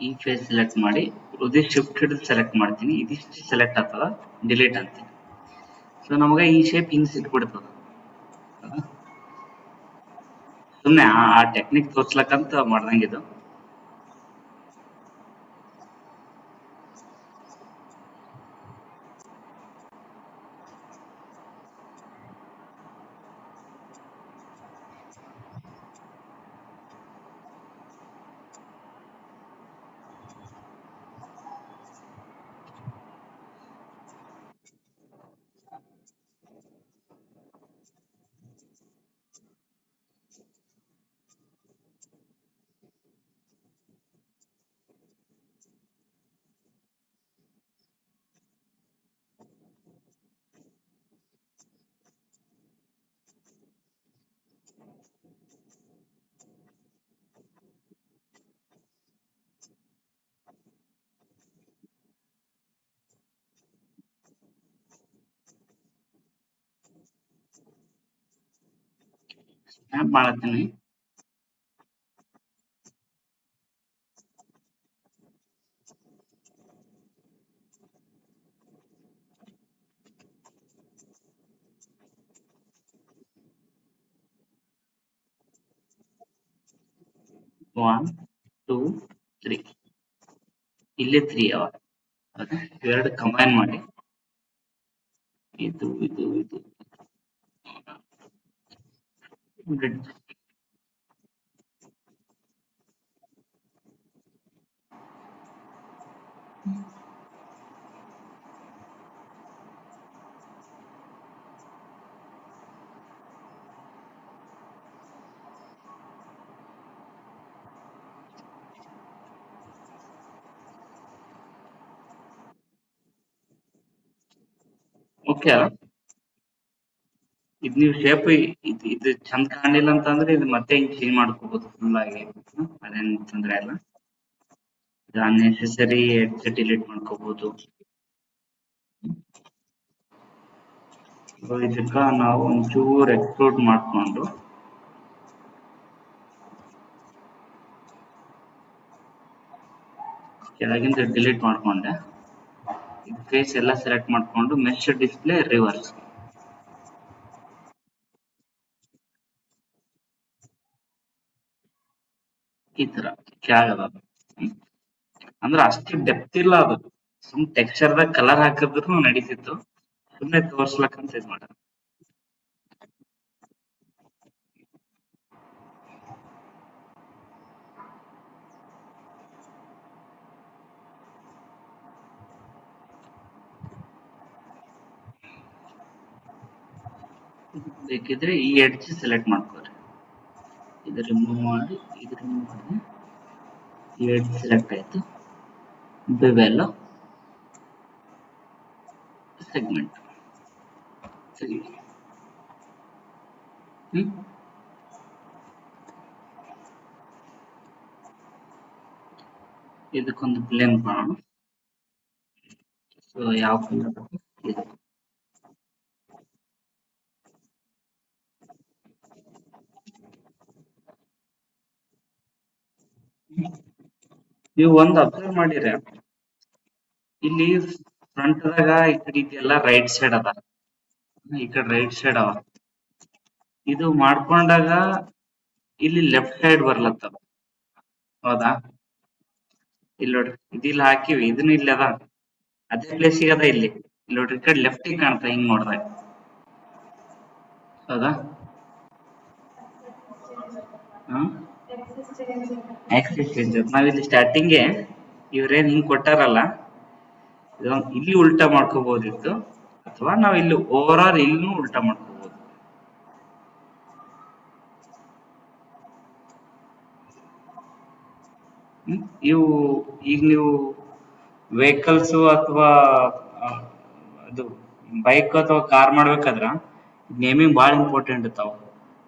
ಈ ಫೇಸ್ ಸೆಲೆಕ್ಟ್ ಮಾಡಿ ಉಳಿದ ಶಿಫ್ಟ್ ಹಿಡಿದು ಸೆಲೆಕ್ಟ್ ಮಾಡ್ತೀನಿ. ಇದಿಷ್ಟು ಸೆಲೆಕ್ಟ್ ಆಗ್ತದ, ಡಿಲೀಟ್ ಅಂತೀನಿ. ಸೊ ನಮಗೆ ಈ ಶೇಪ್ ಹಿಂಗ್ ಸಿಕ್ಬಿಡ್ತದ. ಸುಮ್ನೆ ಆ ಟೆಕ್ನಿಕ್ ತೋರ್ಸ್ಲಕ್ಕಂತ ಮಾಡ್ದಂಗಿದು. ಸ್ನ್ಯಾಪ್ ಮಾಡತ್ತೀನಿ. ಒನ್ ಟೂ ತ್ರೀ, ಇಲ್ಲಿ ತ್ರೀ ಅವ. ಹೌದಾ? ಇವೆರಡು ಕಂಬೈನ್ ಮಾಡಿ ಇದು ಓಕೆ ಅಲ್ಲ. ಇದು ನೀವು ಶೇಪ್ ಇದು ಚಂದ ಕಾಣಲಿಲ್ಲ ಅಂತಂದ್ರೆ ಇದು ಮತ್ತೆ ಹಿಂಗ್ ಚೇಂಜ್ ಮಾಡ್ಕೋಬಹುದು ಫುಲ್ ಆಗಿ. ಅದೇನ್ ತೊಂದ್ರೆ ಇಲ್ಲ. ಇದು ಅನ್ನೆಸೆಸರಿ ಎಡ್ಜ್ ಡಿಲೀಟ್ ಮಾಡ್ಕೋಬಹುದು. ಇದಕ್ಕ ನಾವು ಒಂಚೂರು ಎಕ್ಸ್ಪ್ಲೋಡ್ ಮಾಡ್ಕೊಂಡು ಕೆಳಗಿಂದ ಡಿಲೀಟ್ ಮಾಡ್ಕೊಂಡೆ. ಫೇಸ್ ಎಲ್ಲ ಸೆಲೆಕ್ಟ್ ಮಾಡ್ಕೊಂಡು ಮೆಶ್ ಡಿಸ್ಪ್ಲೇ ರಿವರ್ಸ್, ಈ ತರ ಕೆಳಗದ. ಅಂದ್ರೆ ಅಷ್ಟು ಡೆಪ್ತ್ ಇಲ್ಲ ಅದು, ಸುಮ್ ಟೆಕ್ಸ್ಚರ್ದಾಗ ಕಲರ್ ಹಾಕಿದ್ರು ನಡೀತಿತ್ತು. ಸುಮ್ಮನೆ ತೋರ್ಸ್ಲಕ್ಕಂತ ಇದ್ ಮಾಡ. ಬೇಕಿದ್ರೆ ಈ ಎಡ್ಜ್ ಸೆಲೆಕ್ಟ್ ಮಾಡ್ಕೋರಿ, ಇದು ರಿಮೂವ್ ಮಾಡಿ, ಇದು ರಿಮೂವ್ ಮಾಡಿ, ಈ ಎಡ್ಜ್ ಸೆಲೆಕ್ಟ್ ಆಯ್ತು. ಬೆವೆಲ್ ಸೆಗ್ಮೆಂಟ್ ಸರಿ. ಇದಕ್ಕೊಂದು ಪ್ಲೇನ್ ಮಾಡೋಣ. ಸೊ ಯಾವ ಕಲರ್ ಇದು, ನೀವು ಒಂದು ಅಬ್ಸರ್ವ್ ಮಾಡಿರ, ಇಲ್ಲಿ ಫ್ರಂಟ್ದಾಗ ಈ ಕಡೆ ಇದೆಲ್ಲ ರೈಟ್ ಸೈಡ್ ಅದ, ಈ ಕಡೆ ರೈಟ್ ಸೈಡ್ ಅವ. ಇದು ಮಾಡ್ಕೊಂಡಾಗ ಇಲ್ಲಿ ಲೆಫ್ಟ್ ಸೈಡ್ ಬರ್ಲತ್ತದ. ಹೌದಾ? ಇಲ್ಲಿ ನೋಡ್ರಿ, ಇದಿಲ್ಲಿ ಹಾಕಿವಿ, ಇದನ್ನ ಇಲ್ಲಿ ಅದ, ಅದೇ ಪ್ಲೇಸಿಗೆ ಅದ ಇಲ್ಲಿ. ಇಲ್ಲಿ ನೋಡ್ರಿ, ಈ ಕಡೆ ಲೆಫ್ಟಿಗೆ ಕಾಣ್ತಾ ಹಿಂಗ್ ನೋಡ್ದಾಗ. ಹೌದಾ? Axis change. ನಾವಿಲ್ಲಿ ಸ್ಟಾರ್ಟಿಂಗ್ಗೆ ಇವ್ರೇನ್ ಹಿಂಗ್ ಕೊಟ್ಟಾರಲ್ಲ, ಇಲ್ಲಿ ಉಲ್ಟಾ ಮಾಡ್ಕೋಬಹುದಿತ್ತು, ಅಥವಾ ನಾವ್ ಇಲ್ಲಿ ಓವರ್ ಆಲ್ ಇಲ್ಲೂ ಉಲ್ಟಾ ಮಾಡ್ಕೋಬಹುದು. ಇವು ಈಗ ನೀವು ವೆಹಿಕಲ್ಸ್ ಅಥವಾ ಅದು ಬೈಕ್ ಅಥವಾ ಕಾರ್ ಮಾಡ್ಬೇಕಾದ್ರ ನೇಮಿಂಗ್ ಬಹಳ ಇಂಪಾರ್ಟೆಂಟ್ ಇರ್ತಾವ.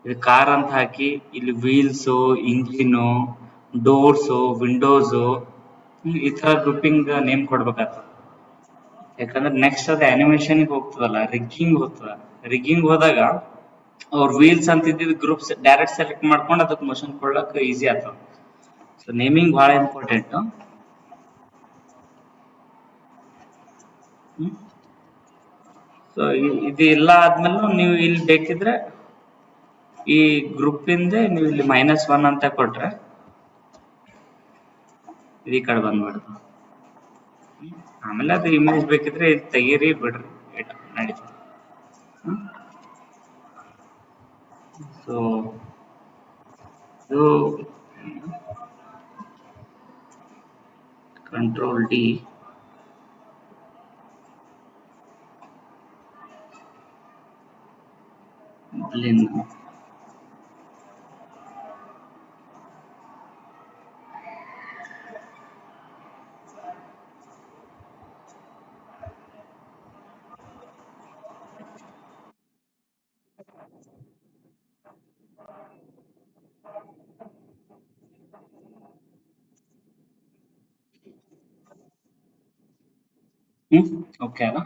ಇದು ಕಾರ್ ಅಂತ ಹಾಕಿ ಇಲ್ಲಿ ವೀಲ್ಸ್, ಇಂಜಿನ್, ಡೋರ್ಸ್, ವಿಂಡೋಸ್, ಈ ತರ ಗ್ರೂಪಿಂಗ್ ನೇಮ್ ಕೊಡ್ಬೇಕಾಗ್ತದೆ. ಯಾಕಂದ್ರೆ ನೆಕ್ಸ್ಟ್ ಅದು ಅನಿಮೇಷನ್ ಹೋಗ್ತದಲ್ಲ, ರಿಗ್ಗಿಂಗ್ ಹೋಗ್ತದ. ರಿಗ್ಗಿಂಗ್ ಹೋದಾಗ ಅವ್ರ ವೀಲ್ಸ್ ಅಂತ ಇದ್ದಿದ್ ಗ್ರೂಪ್ಸ್ ಡೈರೆಕ್ಟ್ ಸೆಲೆಕ್ಟ್ ಮಾಡ್ಕೊಂಡು ಅದಕ್ಕೆ ಮೋಷನ್ ಕೊಡ್ಲಕ್ ಈಸಿ ಆಗ್ತದ. ಸೊ ನೇಮಿಂಗ್ ಬಹಳ ಇಂಪಾರ್ಟೆಂಟ್. ಸೊ ಇದು ಎಲ್ಲ ಆದ್ಮೇಲೆ ನೀವು ಇಲ್ಲಿ ಬೇಕಿದ್ರೆ ಈ ಗ್ರೂಪ್ ಇಂದ ನೀವು ಇಲ್ಲಿ -1 ಅಂತ ಕೊಟ್ರೆ ಈ ಕಡೆ ಬಂದ್ಬಿಡ್ತು. ಆಮೇಲೆ ಅದು ಇಮೇಜ್ ಬೇಕಿದ್ರೆ ಇದು ತೆಗೀರಿ ಬಿಡ್ರಿ, ನಡೀತದೆ. ಸೊ ಇದು Control D, blend. ಓಕೆ ಅಲ್ಲ.